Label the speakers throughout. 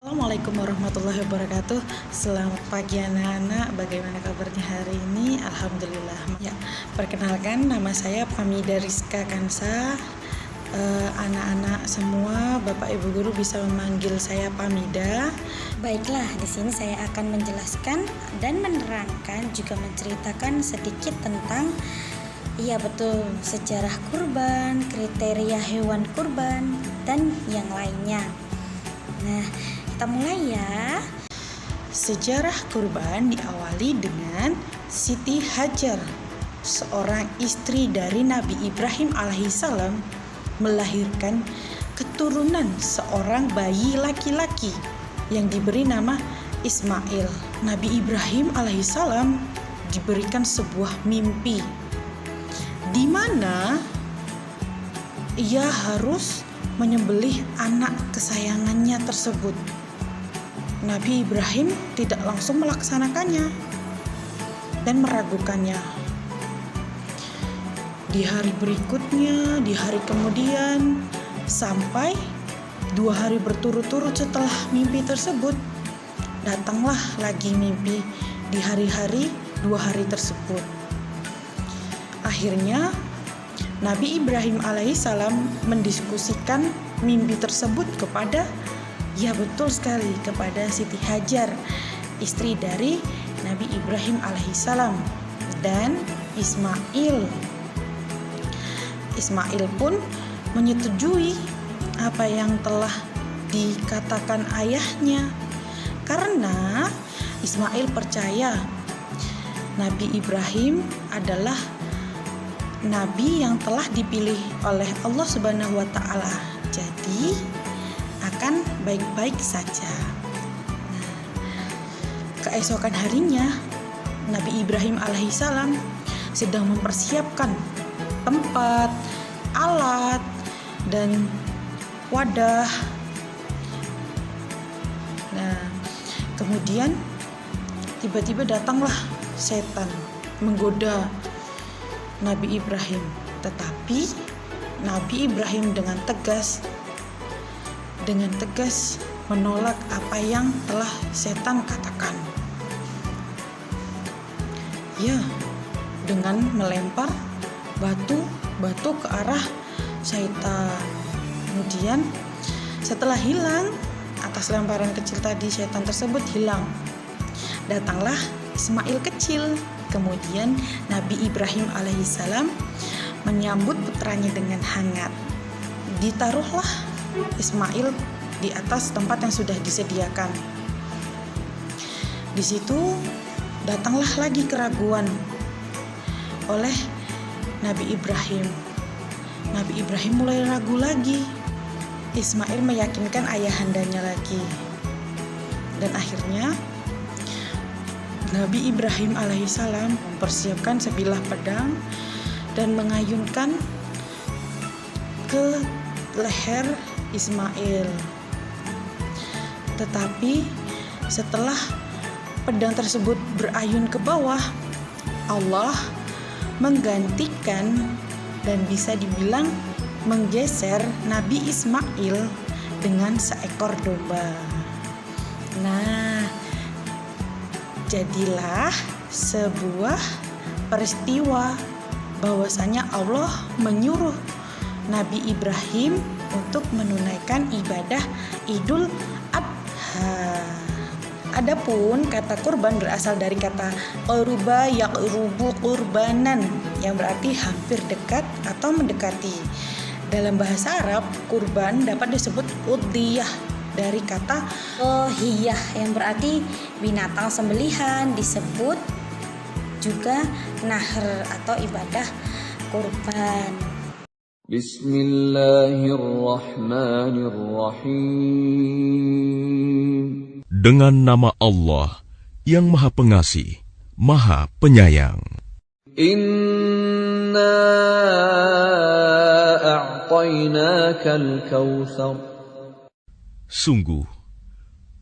Speaker 1: Assalamualaikum warahmatullahi wabarakatuh. Selamat pagi anak-anak. Bagaimana kabarnya hari ini? Alhamdulillah. Ya, perkenalkan nama saya Pamida Rizka Kansa. Anak-anak semua, Bapak Ibu guru bisa memanggil saya Pamida.
Speaker 2: Baiklah, di sini saya akan menjelaskan dan menerangkan juga menceritakan sedikit tentang sejarah kurban, kriteria hewan kurban dan yang lainnya. Nah, kita mulai ya.
Speaker 1: Sejarah kurban diawali dengan Siti Hajar, seorang istri dari Nabi Ibrahim alaihissalam, melahirkan keturunan seorang bayi laki-laki yang diberi nama Ismail. Nabi Ibrahim alaihissalam diberikan sebuah mimpi di mana ia harus menyembelih anak kesayangannya tersebut. Nabi Ibrahim tidak langsung melaksanakannya dan meragukannya. Di hari berikutnya, di hari kemudian, sampai 2 hari berturut-turut setelah mimpi tersebut, datanglah lagi mimpi di hari-hari 2 hari tersebut. Akhirnya Nabi Ibrahim alaihissalam mendiskusikan mimpi tersebut kepada kepada Siti Hajar, istri dari Nabi Ibrahim alaihissalam, dan Ismail. Ismail pun menyetujui apa yang telah dikatakan ayahnya, karena Ismail percaya Nabi Ibrahim adalah Nabi yang telah dipilih oleh Allah Subhanahu wa Ta'ala, jadi akan baik-baik saja. Nah, keesokan harinya Nabi Ibrahim alaihissalam sedang mempersiapkan tempat, alat, dan wadah. Nah, kemudian tiba-tiba datanglah setan menggoda Nabi Ibrahim, tetapi Nabi Ibrahim dengan tegas menolak apa yang telah setan katakan. Dengan melempar batu ke arah setan. Kemudian setelah hilang, atas lemparan kecil tadi, setan tersebut hilang. Datanglah Ismail kecil. Kemudian Nabi Ibrahim alaihissalam menyambut putranya dengan hangat. Ditaruhlah Ismail di atas tempat yang sudah disediakan. Di situ datanglah lagi keraguan oleh Nabi Ibrahim. Nabi Ibrahim mulai ragu lagi. Ismail meyakinkan ayahandanya lagi. Dan akhirnya Nabi Ibrahim alaihissalam mempersiapkan sebilah pedang dan mengayunkan ke leher Ismail. Tetapi setelah pedang tersebut berayun ke bawah, Allah menggantikan dan bisa dibilang menggeser Nabi Ismail dengan seekor domba. Nah, jadilah sebuah peristiwa bahwasanya Allah menyuruh Nabi Ibrahim untuk menunaikan ibadah Idul Adha. Adapun kata kurban berasal dari kata qurba yaqrubu qurbanan, yang berarti hampir dekat atau mendekati. Dalam bahasa Arab, kurban dapat disebut udhiyah dari kata
Speaker 2: Hiyah yang berarti binatang sembelihan, disebut juga nahr atau ibadah kurban.
Speaker 3: Bismillahirrahmanirrahim. Dengan nama Allah yang Maha Pengasih, Maha Penyayang. Inna a'tainakal kautsar. Sungguh,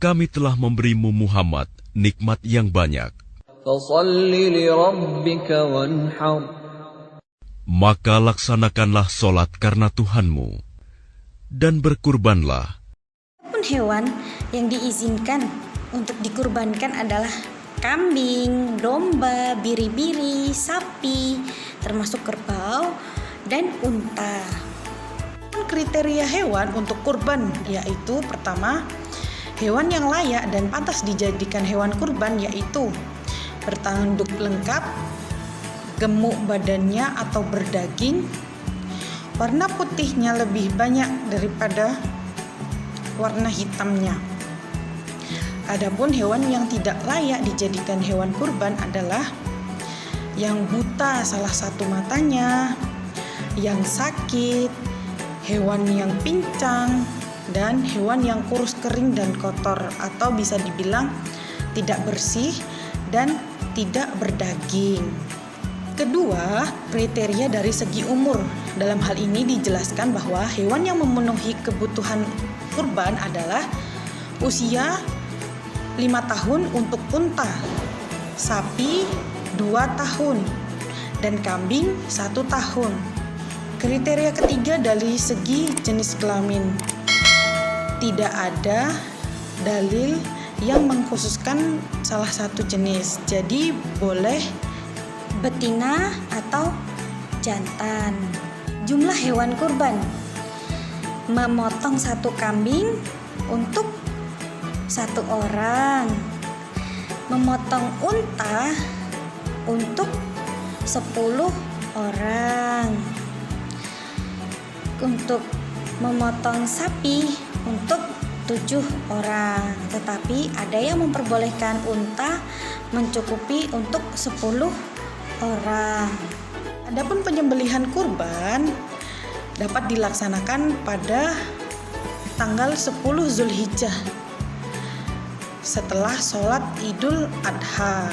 Speaker 3: kami telah memberimu Muhammad nikmat yang banyak. Fasalli li rabbika wanhar. Maka laksanakanlah solat karena Tuhanmu, dan berkurbanlah.
Speaker 2: Pun hewan Yang diizinkan untuk dikurbankan adalah kambing, domba, biri-biri, sapi, termasuk kerbau, dan unta.
Speaker 1: Kriteria hewan untuk kurban yaitu pertama, hewan yang layak dan pantas dijadikan hewan kurban yaitu bertanduk lengkap, gemuk badannya atau berdaging, warna putihnya lebih banyak daripada warna hitamnya. Adapun hewan yang tidak layak dijadikan hewan kurban adalah yang buta salah satu matanya, yang sakit, hewan yang pincang, dan hewan yang kurus kering dan kotor atau bisa dibilang tidak bersih dan tidak berdaging. Kedua, kriteria dari segi umur. Dalam hal ini dijelaskan bahwa hewan yang memenuhi kebutuhan kurban adalah usia 5 tahun untuk unta, sapi 2 tahun, dan kambing 1 tahun. Kriteria ketiga dari segi jenis kelamin. Tidak ada dalil yang mengkhususkan salah satu jenis, jadi boleh
Speaker 2: betina atau jantan. Jumlah hewan kurban: memotong 1 kambing untuk 1 orang, memotong unta untuk 10 orang, untuk memotong sapi untuk 7 orang. Tetapi ada yang memperbolehkan unta mencukupi untuk 10 orang.
Speaker 1: Adapun penyembelihan kurban dapat dilaksanakan pada tanggal 10 Zulhijjah setelah sholat Idul Adha.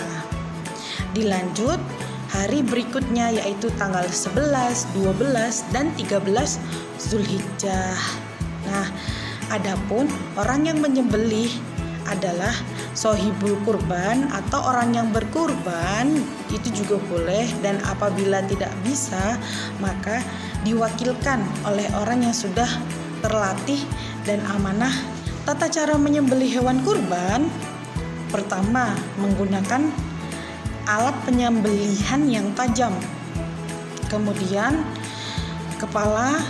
Speaker 1: Dilanjut hari berikutnya yaitu tanggal 11, 12, dan 13 Zulhijjah. Nah, adapun orang yang menyembelih adalah sohibul kurban atau orang yang berkurban itu juga boleh, dan apabila tidak bisa maka diwakilkan oleh orang yang sudah terlatih dan amanah. Tata cara menyembelih hewan kurban: pertama, menggunakan alat penyembelihan yang tajam. Kemudian kepala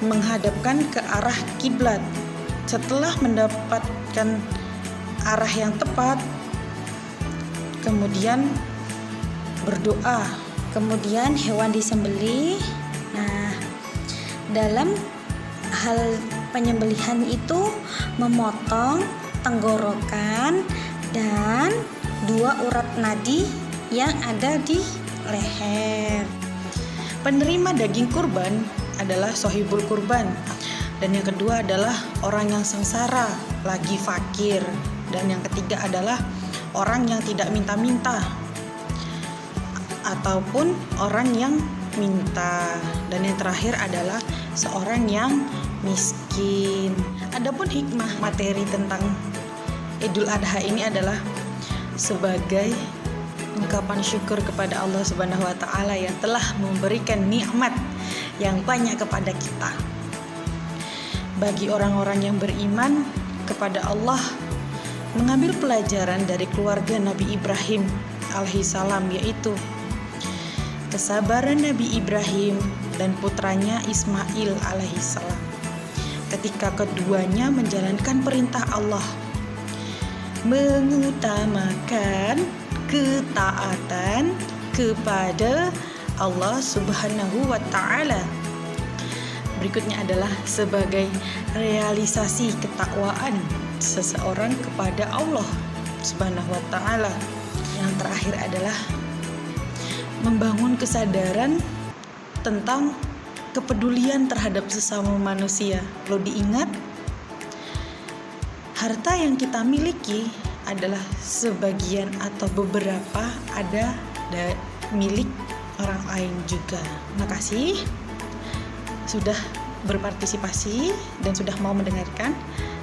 Speaker 1: menghadapkan ke arah kiblat. Setelah mendapatkan arah yang tepat, kemudian berdoa,
Speaker 2: kemudian hewan disembelih. Nah, dalam hal penyembelihan itu memotong tenggorokan dan 2 urat nadi yang ada di leher.
Speaker 1: Penerima daging kurban adalah sohibul kurban, dan yang kedua adalah orang yang sengsara, lagi fakir, dan yang ketiga adalah orang yang tidak minta-minta ataupun orang yang minta, dan yang terakhir adalah seorang yang miskin. Adapun hikmah materi tentang Idul Adha ini adalah sebagai ungkapan syukur kepada Allah Subhanahu wa taala yang telah memberikan nikmat yang banyak kepada kita. Bagi orang-orang yang beriman kepada Allah, mengambil pelajaran dari keluarga Nabi Ibrahim alaihissalam, yaitu kesabaran Nabi Ibrahim dan putranya Ismail alaihissalam ketika keduanya menjalankan perintah Allah, mengutamakan ketaatan kepada Allah Subhanahu wa taala. Berikutnya adalah sebagai realisasi ketakwaan seseorang kepada Allah Subhanahu wa taala. Yang terakhir adalah membangun kesadaran tentang kepedulian terhadap sesama manusia. Perlu diingat, harta yang kita miliki adalah sebagian atau beberapa ada milik orang lain juga. Terima kasih sudah berpartisipasi dan sudah mau mendengarkan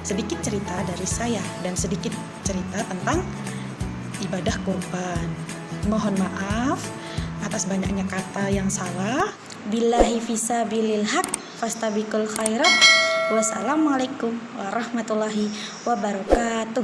Speaker 1: sedikit cerita dari saya dan sedikit cerita tentang ibadah kurban. Mohon maaf atas banyaknya kata yang salah.
Speaker 2: Billahi fisabilil haq fastabiqul khairat. Wassalamualaikum warahmatullahi wabarakatuh.